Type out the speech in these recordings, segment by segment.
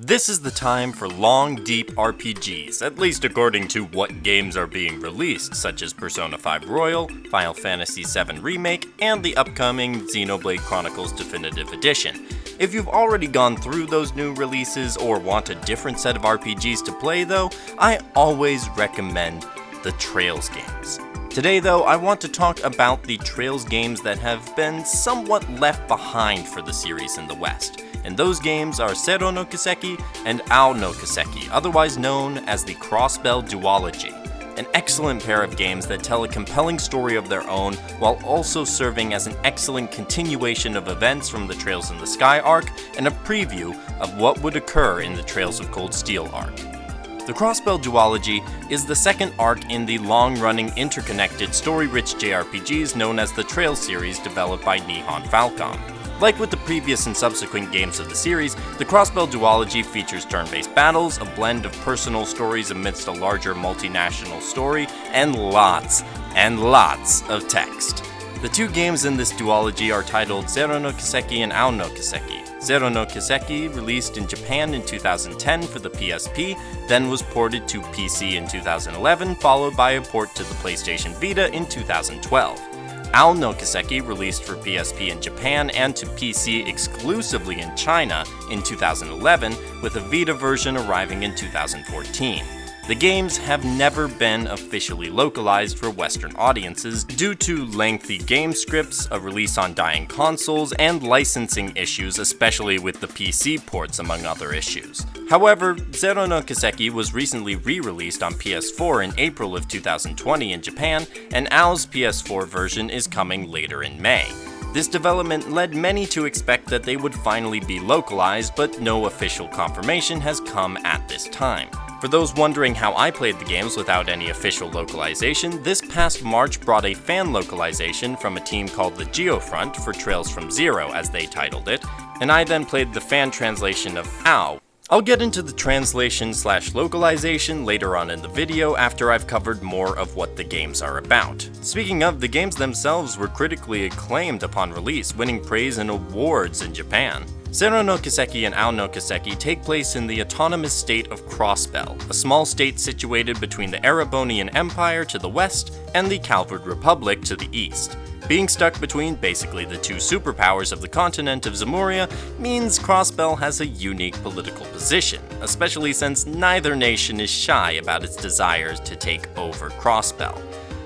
This is the time for long, deep RPGs, at least according to what games are being released, such as Persona 5 Royal, Final Fantasy VII Remake, and the upcoming Xenoblade Chronicles Definitive Edition. If you've already gone through those new releases or want a different set of RPGs to play though, I always recommend the Trails games. Today though, I want to talk about the Trails games that have been somewhat left behind for the series in the West. And those games are Zero no Kiseki and Ao no Kiseki, otherwise known as the Crossbell Duology. An excellent pair of games that tell a compelling story of their own, while also serving as an excellent continuation of events from the Trails in the Sky arc, and a preview of what would occur in the Trails of Cold Steel arc. The Crossbell Duology is the second arc in the long-running interconnected story-rich JRPGs known as the Trails series developed by Nihon Falcom. Like with the previous and subsequent games of the series, the Crossbell Duology features turn-based battles, a blend of personal stories amidst a larger multinational story, and lots of text. The two games in this duology are titled Zero no Kiseki and Ao no Kiseki. Zero no Kiseki, released in Japan in 2010 for the PSP, then was ported to PC in 2011, followed by a port to the PlayStation Vita in 2012. Ao no Kiseki, released for PSP in Japan and to PC exclusively in China in 2011, with a Vita version arriving in 2014. The games have never been officially localized for Western audiences due to lengthy game scripts, a release on dying consoles, and licensing issues, especially with the PC ports among other issues. However, Zero no Kiseki was recently re-released on PS4 in April of 2020 in Japan, and Ao's PS4 version is coming later in May. This development led many to expect that they would finally be localized, but no official confirmation has come at this time. For those wondering how I played the games without any official localization, this past March brought a fan localization from a team called the Geofront for Trails from Zero, as they titled it, and I then played the fan translation of Ao. I'll get into the translation/localization later on in the video after I've covered more of what the games are about. Speaking of, the games themselves were critically acclaimed upon release, winning praise and awards in Japan. Zero no Kiseki and Ao no Kiseki take place in the autonomous state of Crossbell, a small state situated between the Erebonian Empire to the west and the Calvard Republic to the east. Being stuck between basically the two superpowers of the continent of Zemuria means Crossbell has a unique political position, especially since neither nation is shy about its desires to take over Crossbell.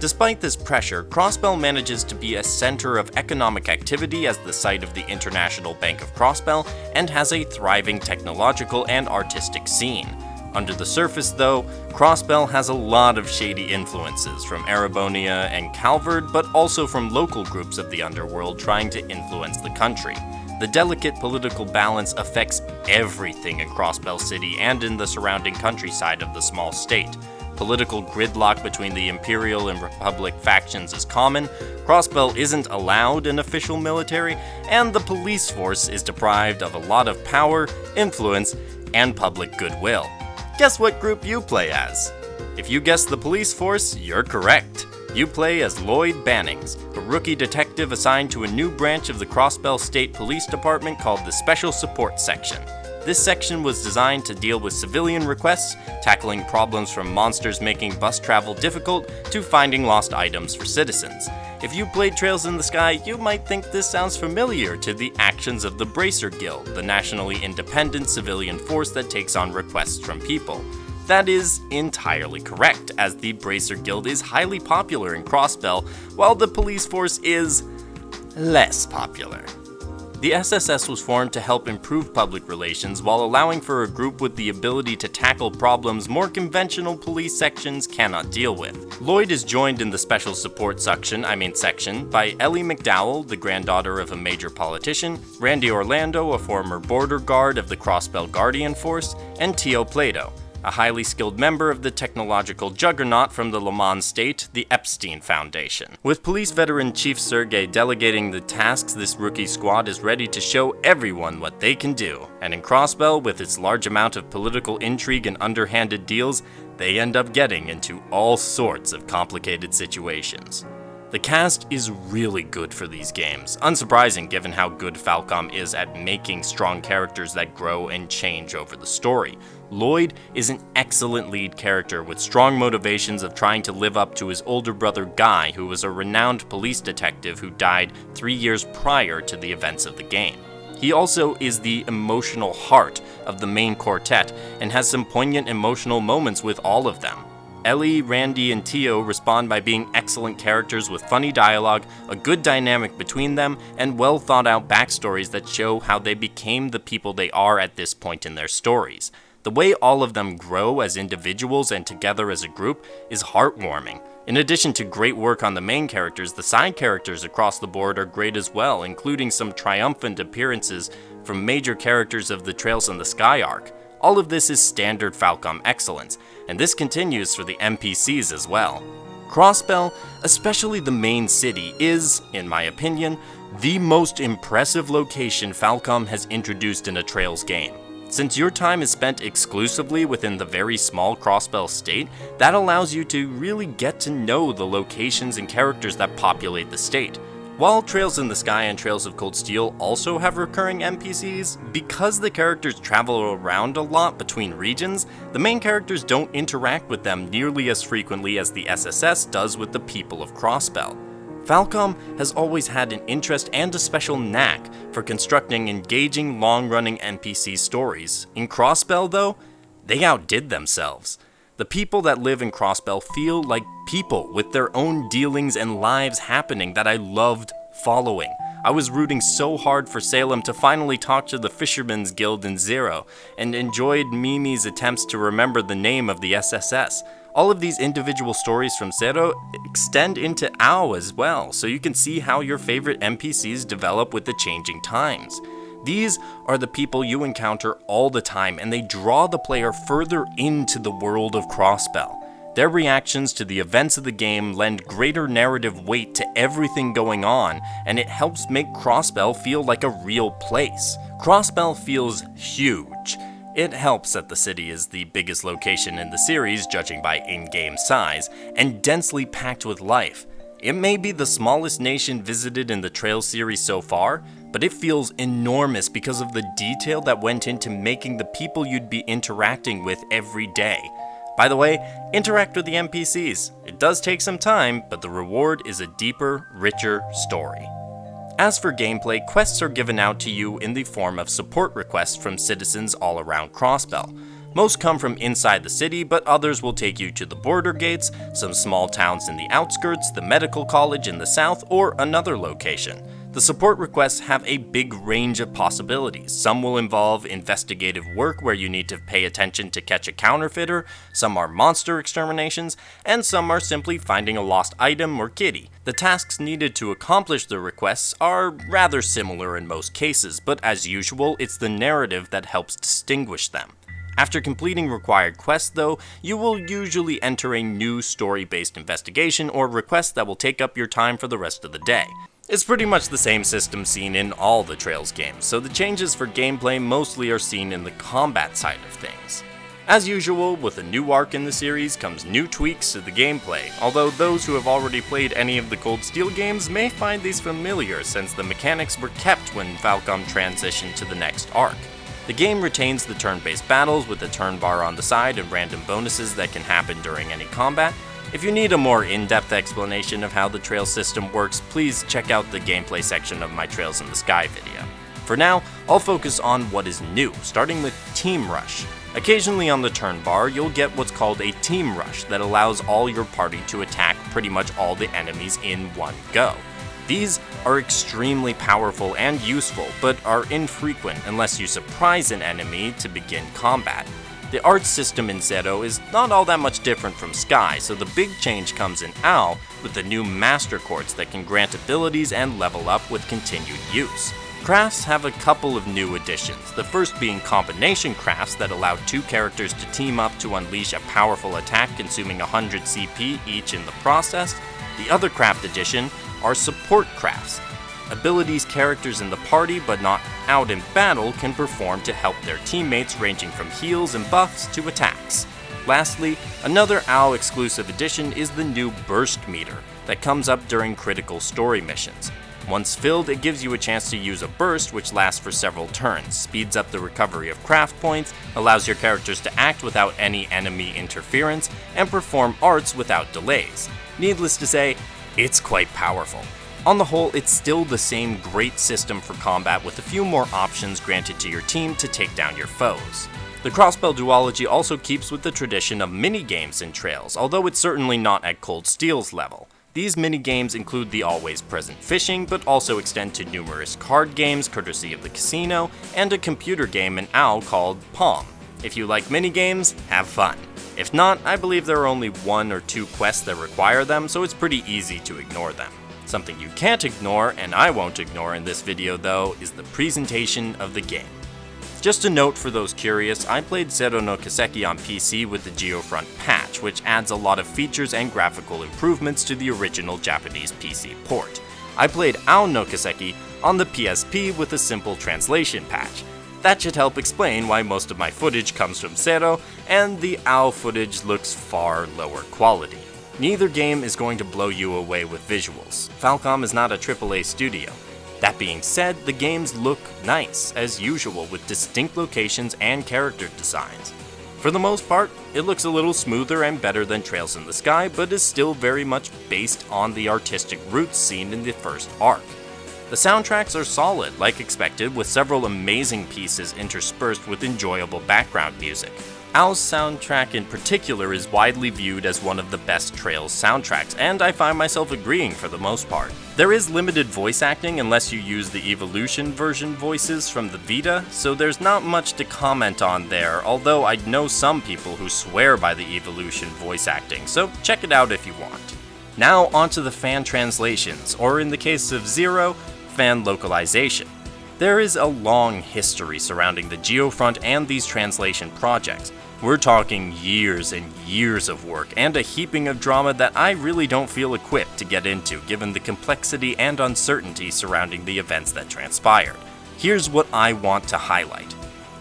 Despite this pressure, Crossbell manages to be a center of economic activity as the site of the International Bank of Crossbell and has a thriving technological and artistic scene. Under the surface though, Crossbell has a lot of shady influences from Erebonia and Calvard, but also from local groups of the underworld trying to influence the country. The delicate political balance affects everything in Crossbell City and in the surrounding countryside of the small state. Political gridlock between the Imperial and Republic factions is common, Crossbell isn't allowed an official military, and the police force is deprived of a lot of power, influence, and public goodwill. Guess what group you play as? If you guessed the police force, you're correct. You play as Lloyd Bannings, a rookie detective assigned to a new branch of the Crossbell State Police Department called the Special Support Section. This section was designed to deal with civilian requests, tackling problems from monsters making bus travel difficult to finding lost items for citizens. If you played Trails in the Sky, you might think this sounds familiar to the actions of the Bracer Guild, the nationally independent civilian force that takes on requests from people. That is entirely correct, as the Bracer Guild is highly popular in Crossbell, while the police force is less popular. The SSS was formed to help improve public relations while allowing for a group with the ability to tackle problems more conventional police sections cannot deal with. Lloyd is joined in the Special Support section by Ellie McDowell, the granddaughter of a major politician, Randy Orlando, a former border guard of the Crossbell Guardian Force, and Tio Plato, a highly skilled member of the technological juggernaut from the Le Mans state, the Epstein Foundation. With police veteran Chief Sergey delegating the tasks, this rookie squad is ready to show everyone what they can do. And in Crossbell, with its large amount of political intrigue and underhanded deals, they end up getting into all sorts of complicated situations. The cast is really good for these games, unsurprising given how good Falcom is at making strong characters that grow and change over the story. Lloyd is an excellent lead character with strong motivations of trying to live up to his older brother Guy, who was a renowned police detective who died 3 years prior to the events of the game. He also is the emotional heart of the main quartet and has some poignant emotional moments with all of them. Ellie, Randy, and Tio respond by being excellent characters with funny dialogue, a good dynamic between them, and well thought out backstories that show how they became the people they are at this point in their stories. The way all of them grow as individuals and together as a group is heartwarming. In addition to great work on the main characters, the side characters across the board are great as well, including some triumphant appearances from major characters of the Trails in the Sky arc. All of this is standard Falcom excellence, and this continues for the NPCs as well. Crossbell, especially the main city, is, in my opinion, the most impressive location Falcom has introduced in a Trails game. Since your time is spent exclusively within the very small Crossbell state, that allows you to really get to know the locations and characters that populate the state. While Trails in the Sky and Trails of Cold Steel also have recurring NPCs, because the characters travel around a lot between regions, the main characters don't interact with them nearly as frequently as the SSS does with the people of Crossbell. Falcom has always had an interest and a special knack for constructing engaging, long-running NPC stories. In Crossbell, though, they outdid themselves. The people that live in Crossbell feel like people with their own dealings and lives happening that I loved following. I was rooting so hard for Salem to finally talk to the Fisherman's Guild in Zero, and enjoyed Mimi's attempts to remember the name of the SSS. All of these individual stories from Zero extend into AO as well, so you can see how your favorite NPCs develop with the changing times. These are the people you encounter all the time, and they draw the player further into the world of Crossbell. Their reactions to the events of the game lend greater narrative weight to everything going on, and it helps make Crossbell feel like a real place. Crossbell feels huge. It helps that the city is the biggest location in the series, judging by in-game size, and densely packed with life. It may be the smallest nation visited in the Trails series so far, but it feels enormous because of the detail that went into making the people you'd be interacting with every day. By the way, interact with the NPCs. It does take some time, but the reward is a deeper, richer story. As for gameplay, quests are given out to you in the form of support requests from citizens all around Crossbell. Most come from inside the city, but others will take you to the border gates, some small towns in the outskirts, the medical college in the south, or another location. The support requests have a big range of possibilities. Some will involve investigative work where you need to pay attention to catch a counterfeiter, some are monster exterminations, and some are simply finding a lost item or kitty. The tasks needed to accomplish the requests are rather similar in most cases, but as usual, it's the narrative that helps distinguish them. After completing required quests, though, you will usually enter a new story-based investigation or request that will take up your time for the rest of the day. It's pretty much the same system seen in all the Trails games, so the changes for gameplay mostly are seen in the combat side of things. As usual, with a new arc in the series comes new tweaks to the gameplay, although those who have already played any of the Cold Steel games may find these familiar since the mechanics were kept when Falcom transitioned to the next arc. The game retains the turn-based battles with a turn bar on the side and random bonuses that can happen during any combat. If you need a more in-depth explanation of how the Trails system works, please check out the gameplay section of my Trails in the Sky video. For now, I'll focus on what is new, starting with Team Rush. Occasionally on the turn bar, you'll get what's called a Team Rush that allows all your party to attack pretty much all the enemies in one go. These are extremely powerful and useful, but are infrequent unless you surprise an enemy to begin combat. The art system in Zero is not all that much different from Sky, so the big change comes in AO with the new Master Quartz that can grant abilities and level up with continued use. Crafts have a couple of new additions, the first being combination crafts that allow two characters to team up to unleash a powerful attack consuming 100 CP each in the process. The other craft addition are support crafts, abilities characters in the party but not out in battle can perform to help their teammates, ranging from heals and buffs to attacks. Lastly, another OW exclusive addition is the new burst meter that comes up during critical story missions. Once filled, it gives you a chance to use a burst which lasts for several turns, speeds up the recovery of craft points, allows your characters to act without any enemy interference, and perform arts without delays. Needless to say, it's quite powerful. On the whole, it's still the same great system for combat with a few more options granted to your team to take down your foes. The Crossbell Duology also keeps with the tradition of mini-games in Trails, although it's certainly not at Cold Steel's level. These mini-games include the always present fishing, but also extend to numerous card games courtesy of the casino, and a computer game in OW called Palm. If you like mini-games, have fun. If not, I believe there are only 1 or 2 quests that require them, so it's pretty easy to ignore them. Something you can't ignore, and I won't ignore in this video though, is the presentation of the game. Just a note for those curious, I played Zero no Kiseki on PC with the Geofront patch, which adds a lot of features and graphical improvements to the original Japanese PC port. I played OW no Kiseki on the PSP with a simple translation patch. That should help explain why most of my footage comes from Zero, and the OW footage looks far lower quality. Neither game is going to blow you away with visuals. Falcom is not a AAA studio. That being said, the games look nice, as usual, with distinct locations and character designs. For the most part, it looks a little smoother and better than Trails in the Sky, but is still very much based on the artistic roots seen in the first arc. The soundtracks are solid, like expected, with several amazing pieces interspersed with enjoyable background music. OW's soundtrack in particular is widely viewed as one of the best Trails soundtracks, and I find myself agreeing for the most part. There is limited voice acting unless you use the Evolution version voices from the Vita, so there's not much to comment on there, although I know some people who swear by the Evolution voice acting, so check it out if you want. Now onto the fan translations, or in the case of Zero, fan localization. There is a long history surrounding the Geofront and these translation projects. We're talking years and years of work and a heaping of drama that I really don't feel equipped to get into given the complexity and uncertainty surrounding the events that transpired. Here's what I want to highlight.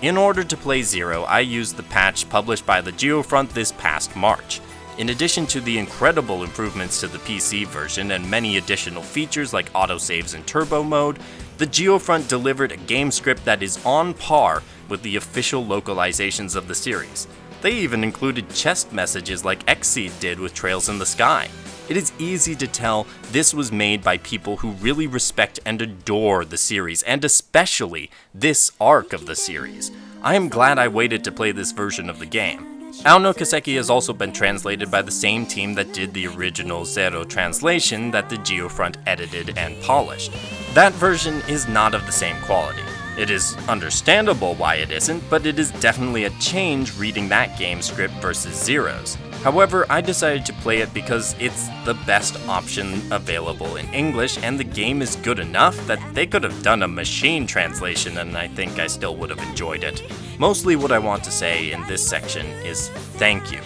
In order to play Zero, I used the patch published by the Geofront this past March. In addition to the incredible improvements to the PC version and many additional features like autosaves and turbo mode, the Geofront delivered a game script that is on par with the official localizations of the series. They even included chest messages like Xseed did with Trails in the Sky. It is easy to tell this was made by people who really respect and adore the series, and especially this arc of the series. I am glad I waited to play this version of the game. OW no Kiseki has also been translated by the same team that did the original Zero translation that the Geofront edited and polished. That version is not of the same quality. It is understandable why it isn't, but it is definitely a change reading that game script versus Zero's. However, I decided to play it because it's the best option available in English, and the game is good enough that they could have done a machine translation and I think I still would have enjoyed it. Mostly what I want to say in this section is thank you.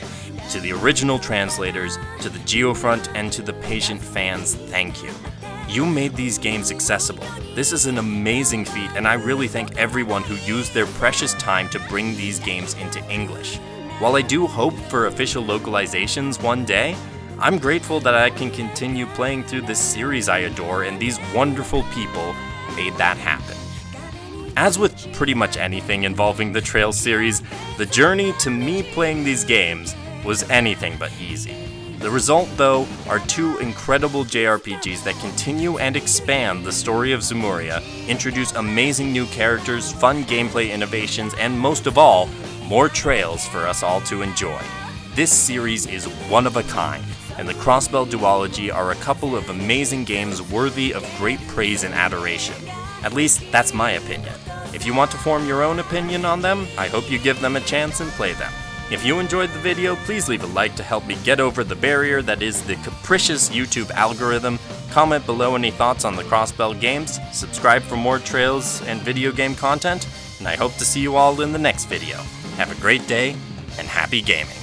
To the original translators, to the Geofront, and to the patient fans, thank you. You made these games accessible. This is an amazing feat, and I really thank everyone who used their precious time to bring these games into English. While I do hope for official localizations one day, I'm grateful that I can continue playing through this series I adore, and these wonderful people made that happen. As with pretty much anything involving the Trails series, the journey to me playing these games was anything but easy. The result, though, are 2 incredible JRPGs that continue and expand the story of Zemuria, introduce amazing new characters, fun gameplay innovations, and most of all, more Trails for us all to enjoy. This series is one of a kind, and the Crossbell Duology are a couple of amazing games worthy of great praise and adoration. At least, that's my opinion. If you want to form your own opinion on them, I hope you give them a chance and play them. If you enjoyed the video, please leave a like to help me get over the barrier that is the capricious YouTube algorithm. Comment below any thoughts on the Crossbell games, subscribe for more Trails and video game content, and I hope to see you all in the next video. Have a great day, and happy gaming!